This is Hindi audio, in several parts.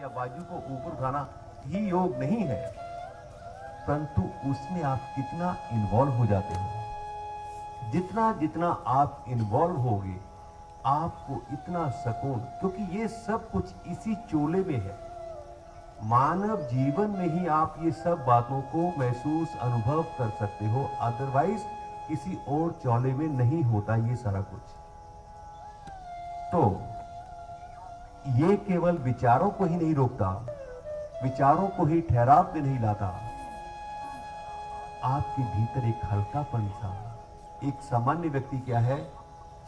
या बाजू को ऊपर उठाना ही योग नहीं है, परंतु उसमें आप कितना इन्वॉल्व हो जाते हो। जितना जितना आप इन्वॉल्व होगे आपको इतना सुकून, क्योंकि ये सब कुछ इसी चोले में है। मानव जीवन में ही आप ये सब बातों को महसूस अनुभव कर सकते हो, अदरवाइज किसी और चोले में नहीं होता ये सारा कुछ। तो ये केवल विचारों को ही नहीं रोकता, विचारों को ही ठहराव में नहीं लाता, आपके भीतर एक हल्कापन सा, एक सामान्य व्यक्ति क्या है,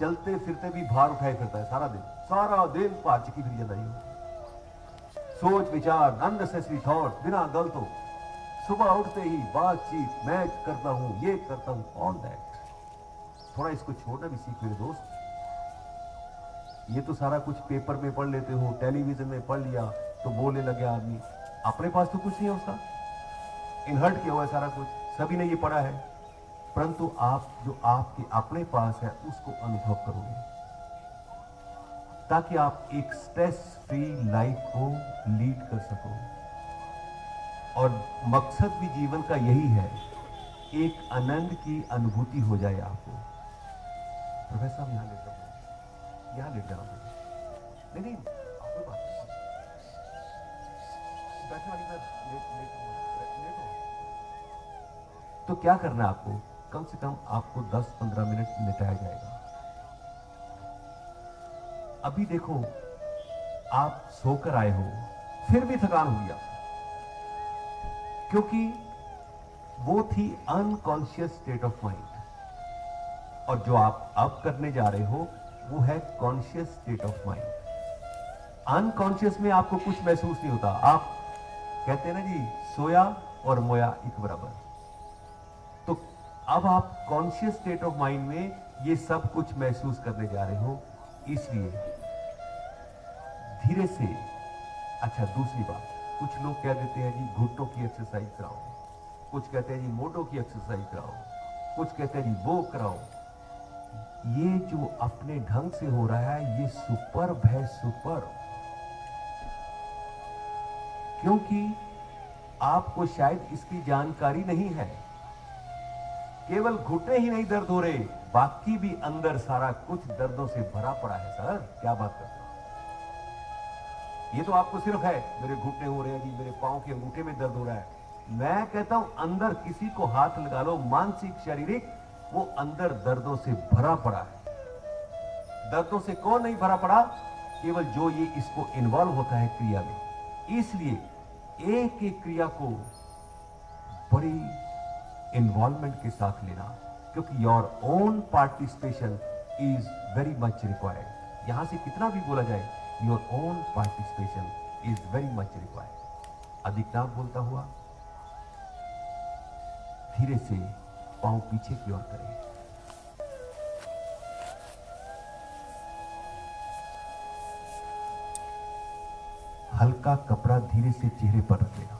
चलते फिरते भी भार उठाए फिरता है सारा दिन पार चिकी फिर जाता ही हो। सोच विचार अननेसेसरी थॉट बिना गलतों, सुबह उठते ही बातचीत, मैं करता हूं, ये करता हूं, ऑल दैट। थोड़ा इसको छोड़ना भी सीख मेरे दोस्त। ये तो सारा कुछ पेपर में पढ़ लेते हो, टेलीविजन में पढ़ लिया तो बोलने लगे आदमी, अपने पास तो कुछ नहीं है उसका, इनहर्ट किया हुआ है सारा कुछ, सभी ने ये पढ़ा है, परंतु आप जो आपके अपने पास है उसको अनुभव करोगे, ताकि आप एक स्ट्रेस फ्री लाइफ को लीड कर सको। और मकसद भी जीवन का यही है, एक आनंद की अनुभूति हो जाए आपको। प्रोफेसर साहब यहां लेट जाओ, यहां लेट जाओ। नहीं आपको बात बैठने वाली लेट हो। तो क्या करना है आपको, कम से कम आपको 10-15 मिनट लेटाया जाएगा। अभी देखो आप सोकर आए हो, फिर भी थकान हो गया, क्योंकि वो थी अनकॉन्शियस स्टेट ऑफ माइंड, और जो आप अब करने जा रहे हो वो है conscious state of mind. Unconscious में आपको कुछ महसूस नहीं होता, आप कहते हैं ना जी, सोया और मोया एक बराबर। तो अब आप कॉन्शियस स्टेट ऑफ माइंड में ये सब कुछ महसूस करने जा रहे हो, इसलिए धीरे से। अच्छा, दूसरी बात, कुछ लोग कह देते हैं जी घुटनों की एक्सरसाइज कराओ, कुछ कहते हैं जी मोढों की एक्सरसाइज कराओ, कुछ कहते हैं जी वो कराओ। ये जो अपने ढंग से हो रहा है ये सुपर्ब है, सुपर्ब। क्योंकि आपको शायद इसकी जानकारी नहीं है। केवल घुटने ही नहीं दर्द हो रहे, बाकी भी अंदर सारा कुछ दर्दों से भरा पड़ा है। सर क्या बात करते हो, ये तो आपको सिर्फ है मेरे घुटने हो रहे हैं जी, मेरे पांव के अंगूठे में दर्द हो रहा है। मैं कहता हूं अंदर किसी को हाथ लगा लो, मानसिक शारीरिक, वो अंदर दर्दों से भरा पड़ा है। दर्दों से कौन नहीं भरा पड़ा, केवल जो ये इसको इन्वॉल्व होता है क्रिया में। इसलिए एक एक क्रिया को बड़ी इन्वॉल्वमेंट के साथ लेना, क्योंकि your own participation is very much required. यहां से कितना भी बोला जाए, your own participation is very much required. अधिक नाम बोलता हुआ धीरे से पांव पीछे की ओर करें। हल्का कपड़ा धीरे से चेहरे पर रख लेना।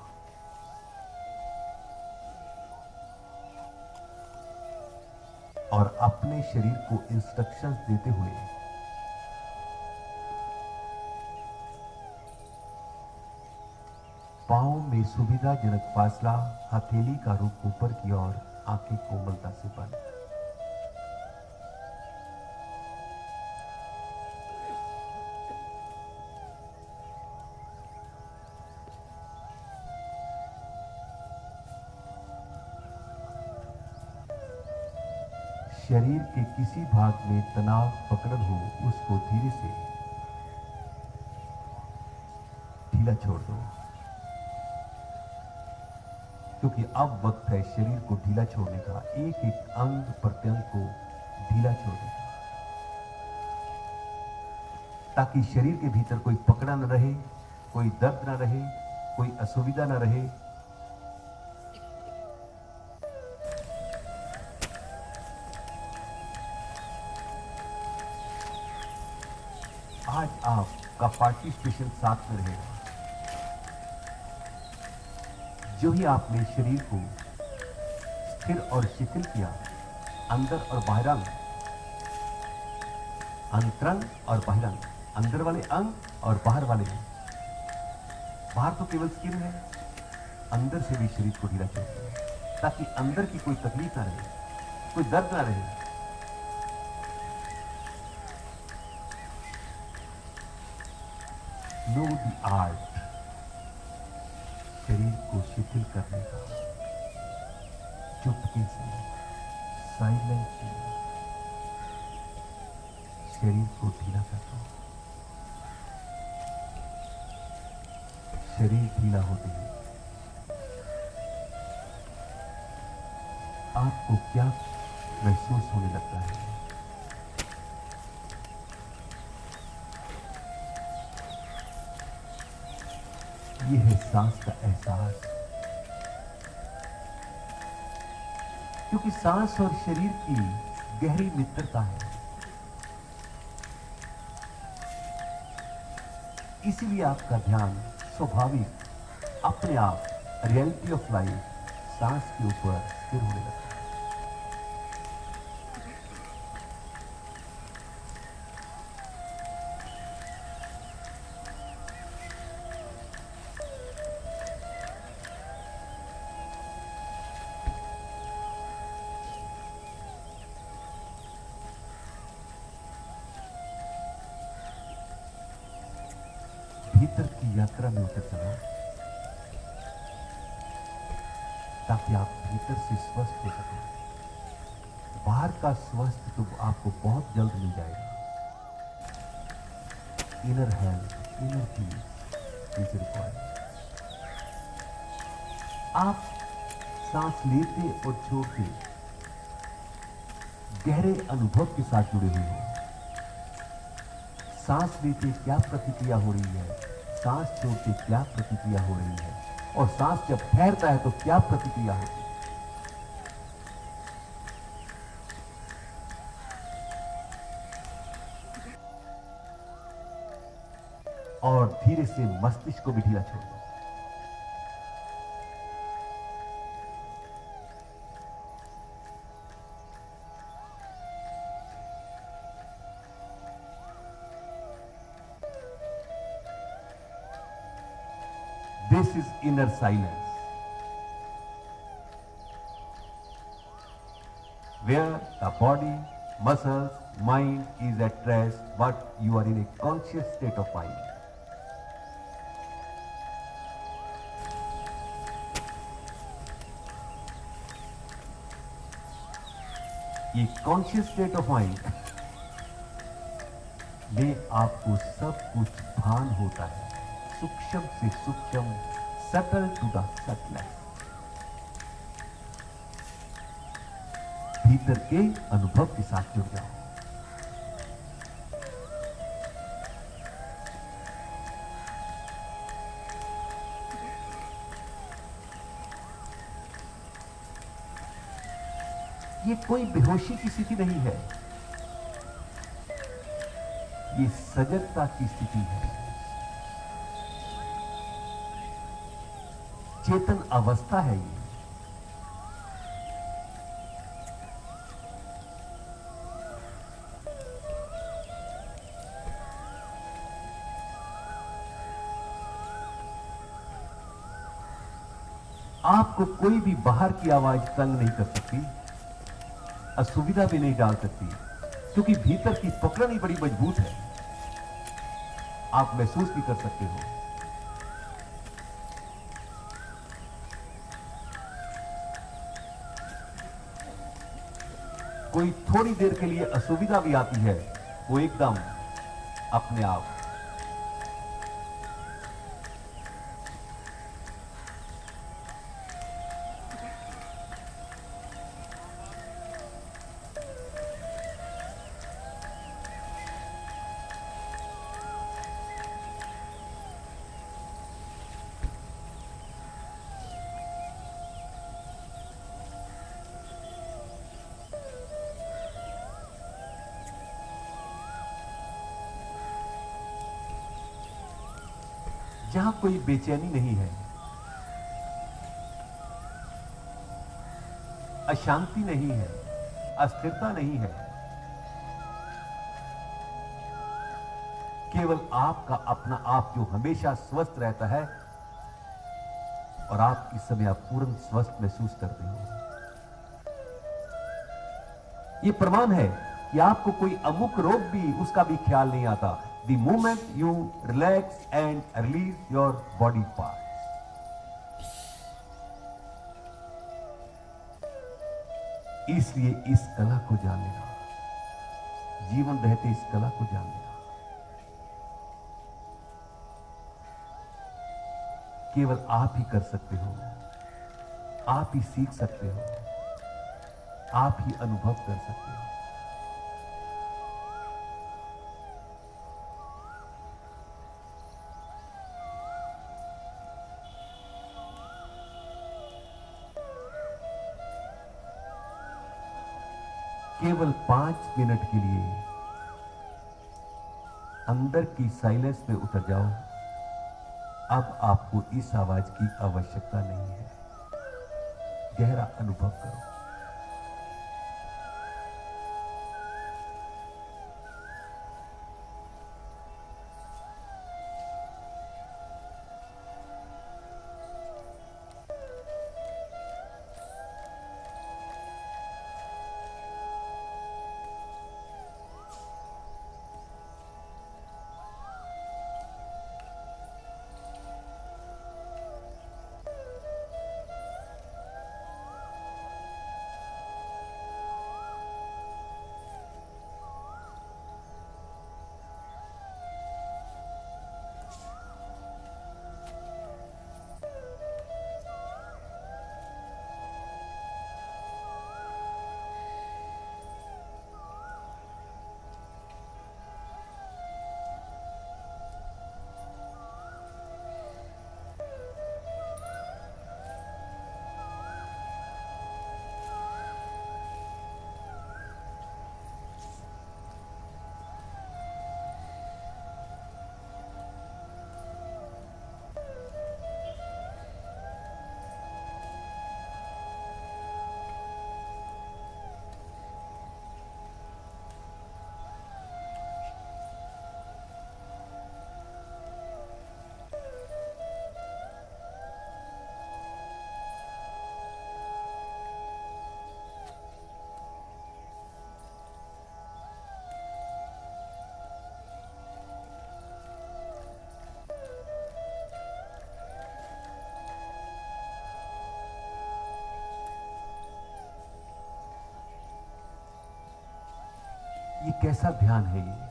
और अपने शरीर को इंस्ट्रक्शंस देते हुए पांव में सुविधाजनक फासला, हथेली का रुख ऊपर की ओर, आंखें कोमलता से बंद। शरीर के किसी भाग में तनाव पकड़ हो, उसको धीरे से ढीला छोड़ दो, क्योंकि अब वक्त है शरीर को ढीला छोड़ने का, एक एक अंग प्रत्यंग को ढीला छोड़ने का, ताकि शरीर के भीतर कोई पकड़ा न रहे, कोई दर्द न रहे, कोई असुविधा न रहे। आज आपका पार्टिसिपेशन साथ में रहेगा। जो ही आपने शरीर को स्थिर और शिथिल किया, अंदर और बाहरंग, अंतरंग और बाहरंग, अंदर वाले अंग और बाहर वाले अंग, बाहर तो केवल स्किन है, अंदर से भी शरीर को ढीला चाहिए ताकि अंदर की कोई तकलीफ ना रहे, कोई दर्द ना रहे। नो द आर्ट, शरीर को शिथिल करने का। चुपके से, साइलेंटली शरीर को ढीला कर दो। शरीर ढीला होते ही आपको क्या महसूस होने लगता है? यह है सांस का एहसास, क्योंकि सांस और शरीर की गहरी मित्रता है। इसीलिए आपका ध्यान स्वाभाविक अपने आप रियलिटी ऑफ लाइफ सांस के ऊपर स्थिर होने लगता है। भीतर की यात्रा में उतर चला ताकि आप भीतर से स्वस्थ हो सकें। बाहर का स्वस्थ तो आपको बहुत जल्द मिल जाएगा। Inner health, inner peace is required. आप सांस लेते और छोड़ते गहरे अनुभव के साथ जुड़े हुए हो। सांस लेते क्या प्रतिक्रिया हो रही है, सांस छोड़ते क्या प्रतिक्रिया हो रही है, और सांस जब ठहरता है तो क्या प्रतिक्रिया होती है। और धीरे से मस्तिष्क को भी ढीला छोड़ दो। This is inner silence, where the body, muscles, mind is at rest, but you are in a conscious state of mind. ये कॉन्शियस स्टेट ऑफ माइंड में आपको सब कुछ भान होता है, सूक्ष्म से सूक्ष्म, सटल टू द सटलेस। भीतर के अनुभव के साथ जुड़ जाओ। ये कोई बेहोशी की स्थिति नहीं है, ये सजगता की स्थिति है, चेतन अवस्था है ये। आपको कोई भी बाहर की आवाज तंग नहीं कर सकती, असुविधा भी नहीं डाल सकती, क्योंकि भीतर की पकड़नी बड़ी मजबूत है। आप महसूस भी कर सकते हो। कोई थोड़ी देर के लिए असुविधा भी आती है, वो एकदम अपने आप जहां कोई बेचैनी नहीं है, अशांति नहीं है, अस्थिरता नहीं है, केवल आपका अपना आप जो हमेशा स्वस्थ रहता है, और आप इस समय आप पूर्ण स्वस्थ महसूस करते हो। यह प्रमाण है कि आपको कोई अमुक रोग भी उसका भी ख्याल नहीं आता। The moment you relax and release your body part. इसलिए इस कला को जान लेना, जीवन रहते इस कला को जान लेना। केवल आप ही कर सकते हो, आप ही सीख सकते हो, आप ही अनुभव कर सकते हो। केवल 5 मिनट के लिए अंदर की साइलेंस में उतर जाओ। अब आपको इस आवाज की आवश्यकता नहीं है। गहरा अनुभव करो। ये कैसा ध्यान है ये?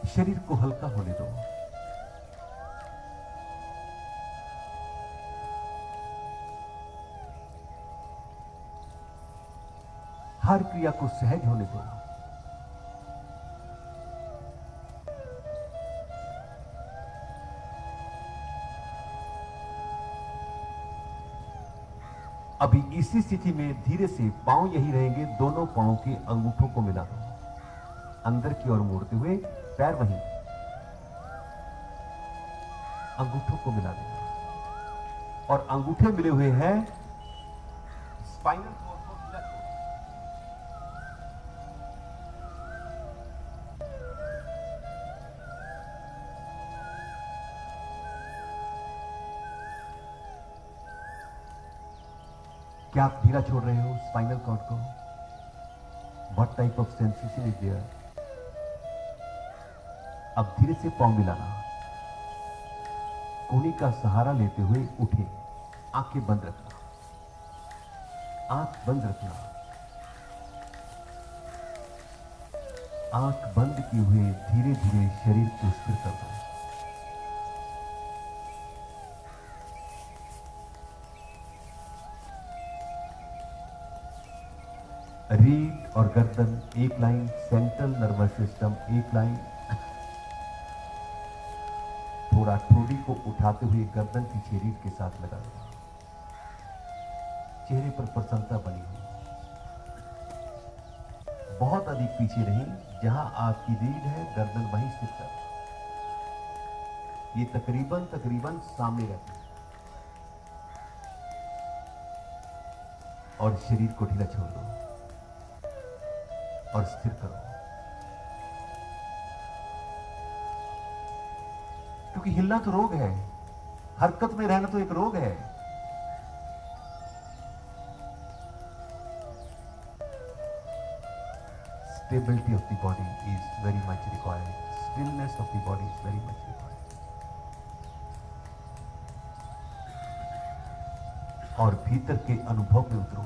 शरीर को हल्का होने दो। हर क्रिया को सहज होने दो। अभी इसी स्थिति में धीरे से पांव यही रहेंगे। दोनों पांव के अंगूठों को मिला दो। अंदर की ओर मोड़ते हुए पैर वहीं, अंगूठों को मिला देना। और अंगूठे मिले हुए हैं स्पाइनल कॉर्ड को ढीला छोड़। क्या आप ढीला छोड़ रहे हो स्पाइनल कॉर्ड को? What type of sensation is there? अब धीरे से पांव मिलाना। कोहनी का सहारा लेते हुए उठे। आंखें बंद रखना, आंख बंद रखना। आंख बंद किए हुए धीरे धीरे शरीर को स्थिर कर दो। रीढ़ और गर्दन एक लाइन, सेंट्रल नर्वस सिस्टम एक लाइन। थोड़ा ठोड़ी को उठाते हुए गर्दन की रीढ़ के साथ लगा दो। चेहरे पर प्रसन्नता बनी हुई, बहुत अधिक पीछे नहीं, जहां आपकी रीढ़ है गर्दन वहीं स्थित कर, ये तकरीबन तकरीबन सामने रहती है। और शरीर को ढीला छोड़ दो और स्थिर करो, क्योंकि हिलना तो रोग है, हरकत में रहना तो एक रोग है। Stability of the body is very much required. Stillness of the body is very much required. और भीतर के अनुभव में उतरो।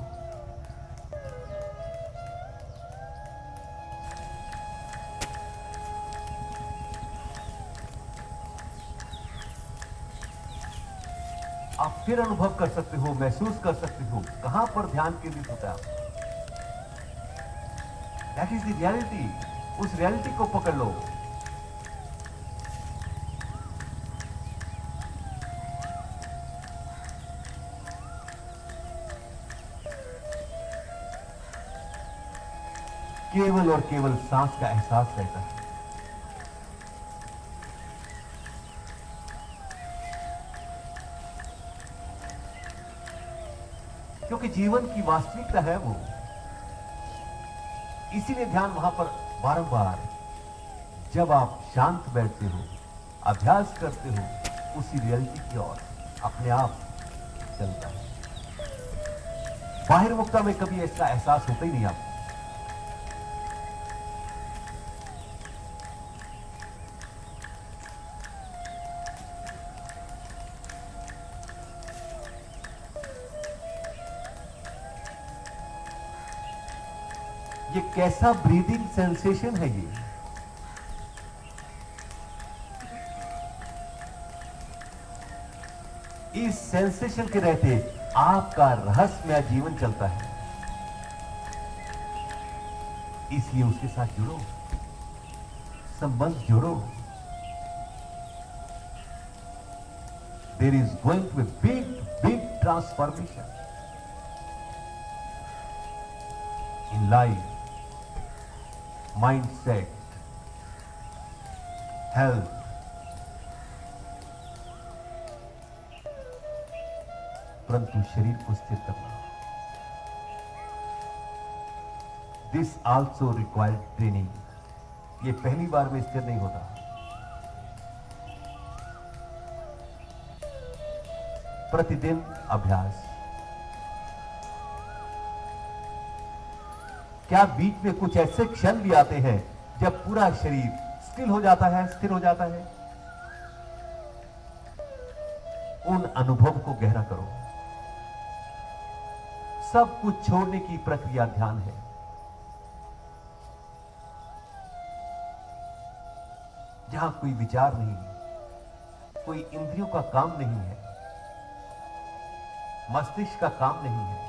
आप फिर अनुभव कर सकते हो, महसूस कर सकते हो कहां पर ध्यान केंद्रित होता है। That is the reality. उस रियलिटी को पकड़ लो। केवल और केवल सांस का एहसास रहता है। क्योंकि जीवन की वास्तविकता है वो, इसीलिए ध्यान वहां पर बारंबार, जब आप शांत बैठते हो, अभ्यास करते हो, उसी रियलिटी की ओर अपने आप चलता है। बाहिर मुक्ता में कभी ऐसा एहसास होता ही नहीं आपको। ये कैसा ब्रीदिंग सेंसेशन है ये। इस सेंसेशन के रहते आपका रहस्यमय जीवन चलता है। इसलिए उसके साथ जुड़ो, संबंध जोड़ो। There is going to a big big transformation in life, mindset, health, परंतु शरीर को स्थिर करना, दिस आल्सो रिक्वायर्ड ट्रेनिंग। ये पहली बार में स्थिर नहीं होता। प्रतिदिन अभ्यास। क्या बीच में कुछ ऐसे क्षण भी आते हैं जब पूरा शरीर स्थिर हो जाता है, स्थिर हो जाता है? उन अनुभव को गहरा करो। सब कुछ छोड़ने की प्रक्रिया ध्यान है। जहां कोई विचार नहीं है, कोई इंद्रियों का काम नहीं है, मस्तिष्क का काम नहीं है।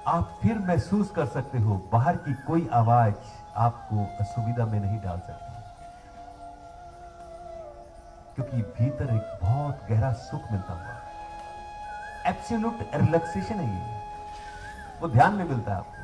आप फिर महसूस कर सकते हो बाहर की कोई आवाज आपको असुविधा में नहीं डाल सकती, क्योंकि भीतर एक बहुत गहरा सुख मिलता हुआ एब्सोल्यूट रिलैक्सेशन है ये, वो ध्यान में मिलता है आपको।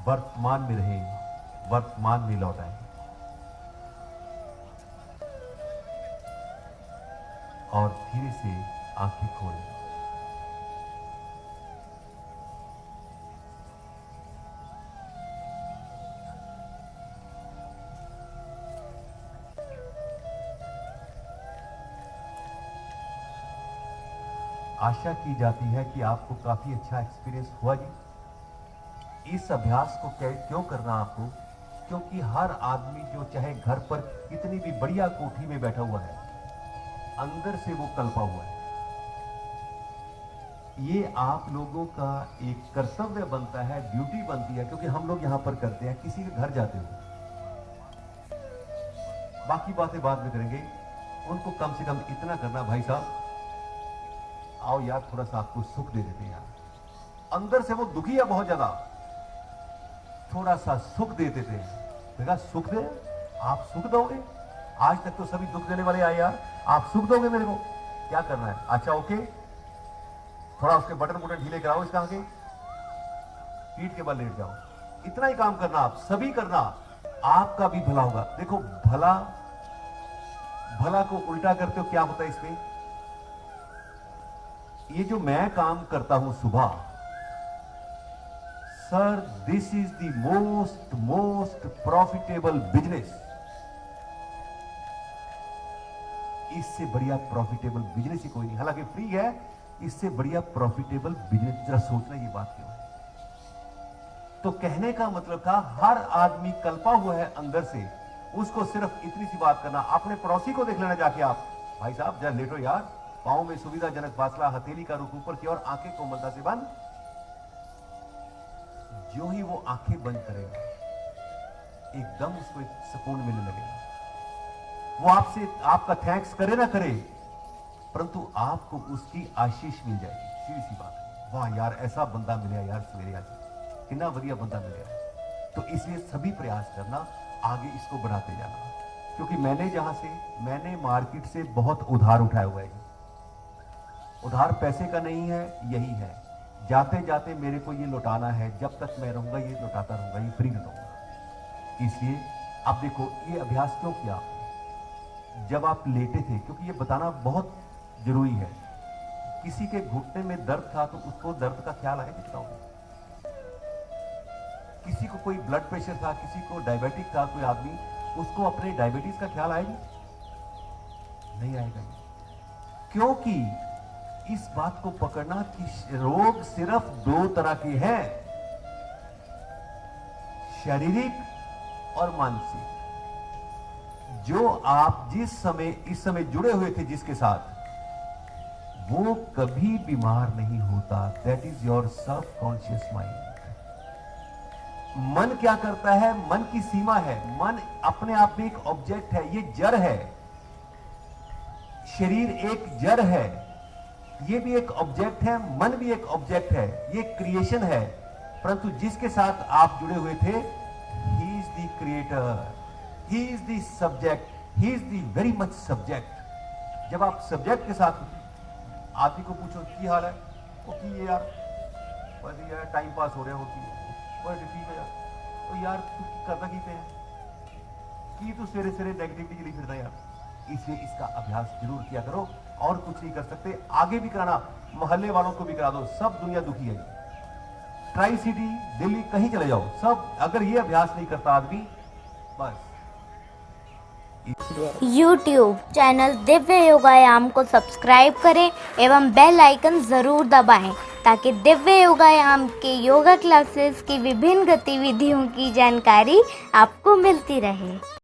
वर्तमान में रहें, वर्तमान में लौट आए और धीरे से आंखें खोलें। आशा की जाती है कि आपको काफी अच्छा एक्सपीरियंस हुआ जी। इस अभ्यास को क्यों करना आपको? क्योंकि हर आदमी जो चाहे घर पर कितनी भी बढ़िया कोठी में बैठा हुआ है, अंदर से वो कल्पा हुआ है। ये आप लोगों का एक कर्तव्य बनता है, ड्यूटी बनती है, क्योंकि हम लोग यहां पर करते हैं। किसी के घर जाते हो, बाकी बातें बाद में करेंगे, उनको कम से कम इतना करना, भाई साहब आओ यार थोड़ा सा आपको सुख दे देते हैं यार। अंदर से वो दुखी है बहुत ज्यादा, थोड़ा सा सुख दे देते हैं। देखा सुख दे, आप सुख दोगे? आज तक तो सभी दुख देने वाले आए यार, आप सुख दोगे मेरे को? क्या करना है? अच्छा ओके, थोड़ा उसके बटन ढीले कराओ, इसका आगे पीठ के बल लेट जाओ। इतना ही काम करना, आप सभी करना, आपका भी भला होगा। देखो भला भला को उल्टा करते हो क्या होता है इसमें? ये जो मैं काम करता हूं सुबह, sir this is the most profitable business. इससे बढ़िया प्रॉफिटेबल बिजनेस ही कोई नहीं। हालांकि फ्री है, इससे बढ़िया प्रॉफिटेबल बिजनेस, जरा सोचना ये बात क्यों है। तो कहने का मतलब था हर आदमी कल्पा हुआ है अंदर से, उसको सिर्फ इतनी सी बात करना। अपने पड़ोसी को देख लेना जाके, आप भाई साहब जरा लेटो यार, पांव में सुविधाजनक फासला, हथेली का रुख ऊपर की ओर, आंखें कोमलता से बंद। जो ही वो आंखें बंद करेगा, एकदम उसको एक सुकून मिलने लगेगा। वो आपसे आपका थैंक्स करे ना करे, परंतु आपको उसकी आशीष मिल जाएगी। सीधी सी बात है। वाह यार ऐसा बंदा मिला यार सवेरे, आज कितना बढ़िया बंदा मिला। तो इसलिए सभी प्रयास करना, आगे इसको बढ़ाते जाना। क्योंकि मैंने मार्केट से बहुत उधार उठाया हुआ है। उधार पैसे का नहीं है, यही है जाते जाते मेरे को ये लौटाना है। जब तक मैं रहूंगा ये लौटाता रहूंगा, ये फ्री लौटाऊंगा। इसलिए अब देखो ये अभ्यास क्यों किया? जब आप लेटे थे, क्योंकि ये बताना बहुत जरूरी है। किसी के घुटने में दर्द था तो उसको दर्द का ख्याल आया कितना होगा? किसी को कोई ब्लड प्रेशर था, किसी को डायबिटिक था कोई आदमी, उसको अपने डायबिटीज का ख्याल आएगा? नहीं आएगा। क्योंकि इस बात को पकड़ना कि रोग सिर्फ दो तरह के हैं, शारीरिक और मानसिक। जो आप इस समय जुड़े हुए थे जिसके साथ, वो कभी बीमार नहीं होता। दैट इज योर सब कॉन्शियस माइंड। मन क्या करता है? मन की सीमा है। मन अपने आप में एक ऑब्जेक्ट है, ये जड़ है। शरीर एक जड़ है, ये भी एक ऑब्जेक्ट है, मन भी एक ऑब्जेक्ट है, ये क्रिएशन है। परंतु जिसके साथ आप जुड़े हुए थे, he is the creator, he is the subject, he is the very much subject. जब आप सब्जेक्ट के साथ आदमी को पूछो की हाल है, वो की ये यार बस यार टाइम पास हो रहा होती है, ठीक है यार, तो यार तू करता की पे है कि तू सवेरे सवेरे नेगेटिविटी के लिए फिरता यार। इसलिए इसका अभ्यास जरूर किया करो, और कुछ नहीं कर सकते। आगे भी कराना, मोहल्ले वालों को भी करा दो, सब दुनिया दुखी है। ट्राई सिटी दिल्ली कहीं चले जाओ, सब अगर ये अभ्यास नहीं करता आदमी, बस। YouTube चैनल दिव्य योगायाम को सब्सक्राइब करें एवं बेल आइकन ज़रूर दबाएं, ताकि दिव्य योगायाम के योगा क्लासेस की विभिन्न गतिविधियों की जानकारी आपको मिलती रहे।